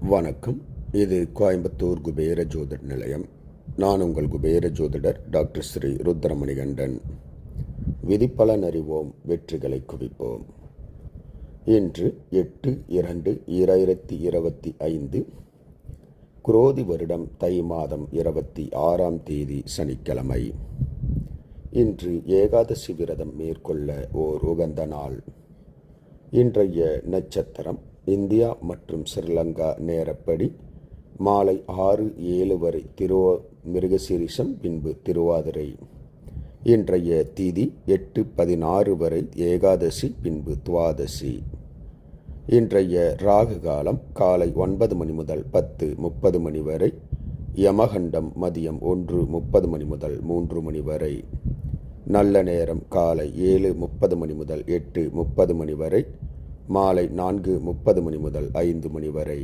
வணக்கம். இது கோயம்புத்தூர் குபேர ஜோதிட நிலையம். நான் உங்கள் குபேர ஜோதிடர் டாக்டர் ஸ்ரீ ருத்ரமணிகண்டன். விதிப்பலன் அறிவோம், வெற்றிகளை குவிப்போம். இன்று 8/2/2025 குரோதி வருடம் தை மாதம் 26ஆம் தேதி சனிக்கிழமை. இன்று ஏகாதசி விரதம் மேற்கொள்ள ஓர் உகந்த நாள். இன்றைய நட்சத்திரம் இந்தியா மற்றும் ஸ்ரீலங்கா நேரப்படி மாலை 6:07 வரை மிருகசீரிஷம், பின்பு திருவாதிரை. இன்றைய திதி 8:16 வரை ஏகாதசி, பின்பு துவாதசி. இன்றைய ராகு காலம் காலை 9 மணி முதல் 10:30 மணி வரை. யமகண்டம் மதியம் 1:30 மணி முதல் 3 மணி வரை. நல்ல நேரம் காலை 7:30 மணி முதல் 8:30 மணி வரை. மாலை 4:30 மணி முதல் 5 மணி வரை.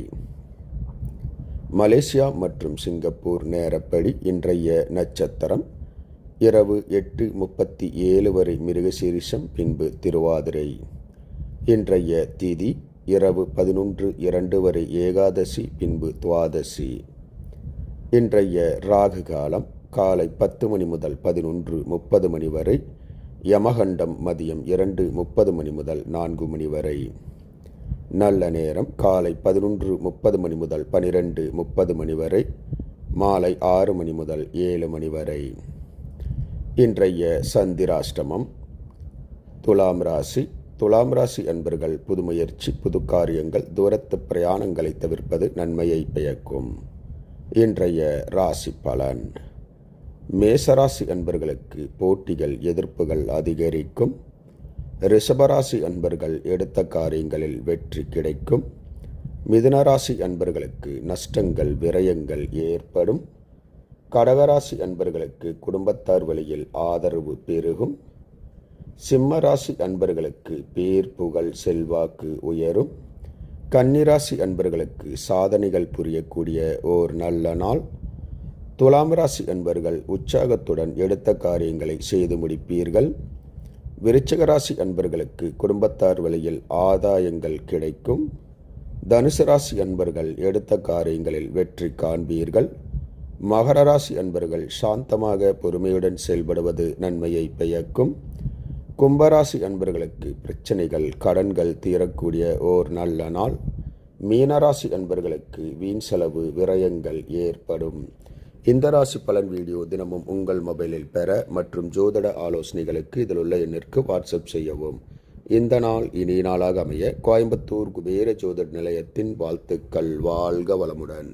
மலேசியா மற்றும் சிங்கப்பூர் நேரப்படி இன்றைய நட்சத்திரம் இரவு 8:37 வரை மிருகசீரிஷம், பின்பு திருவாதிரை. இன்றைய திதி இரவு 11:02 வரை ஏகாதசி, பின்பு துவாதசி. இன்றைய ராகு காலம் காலை 10 மணி முதல் 11:30 மணி வரை. யமகண்டம் மதியம் 2:30 மணி முதல் 4 மணி வரை. நல்ல நேரம் காலை 11:30 மணி முதல் 12:30 மணி வரை. மாலை 6 மணி முதல் 7 மணி வரை. இன்றைய சந்திராஷ்டமம். துலாம் ராசி. துலாம் ராசி அன்பர்கள் புது முயற்சி, புது காரியங்கள், தூரத்து பிரயாணங்களை தவிர்ப்பது நன்மையை பயக்கும். இன்றைய ராசி பலன். மேசராசி அன்பர்களுக்கு போட்டிகள், எதிர்ப்புகள் அதிகரிக்கும். ரிஷபராசி அன்பர்கள் எடுத்த காரியங்களில் வெற்றி கிடைக்கும். மிதுனராசி அன்பர்களுக்கு நஷ்டங்கள், விரயங்கள் ஏற்படும். கடகராசி அன்பர்களுக்கு குடும்பத்தார் வழியில் ஆதரவு பெருகும். சிம்மராசி அன்பர்களுக்கு பேர், புகழ், செல்வாக்கு உயரும். கன்னிராசி அன்பர்களுக்கு சாதனைகள் புரியக்கூடிய ஓர் நல்ல நாள். துலாம் ராசி அன்பர்கள் உற்சாகத்துடன் எடுத்த காரியங்களை செய்து முடிப்பீர்கள். விருச்சிக ராசி அன்பர்களுக்கு குடும்பத்தார் வழியில் ஆதாயங்கள் கிடைக்கும். தனுசு ராசி அன்பர்கள் எடுத்த காரியங்களில் வெற்றி காண்பீர்கள். மகர ராசி அன்பர்கள் சாந்தமாக பொறுமையுடன் செயல்படுவது நன்மையை பயக்கும். கும்பராசி அன்பர்களுக்கு பிரச்சனைகள், கடன்கள் தீரக்கூடிய ஓர் நல்ல நாள். மீனராசி அன்பர்களுக்கு வீண் செலவு, விரயங்கள் ஏற்படும். இந்த ராசி பலன் வீடியோ தினமும் உங்கள் மொபைலில் பெற மற்றும் ஜோதிட ஆலோசனைகளுக்கு இதில் உள்ள எண்ணிற்கு வாட்ஸ்அப் செய்யவும். இந்த நாள் இனிய நாளாக அமைய கோயம்புத்தூர் குபேர ஜோதிட நிலையத்தின் வாழ்த்துக்கள். வாழ்க வளமுடன்.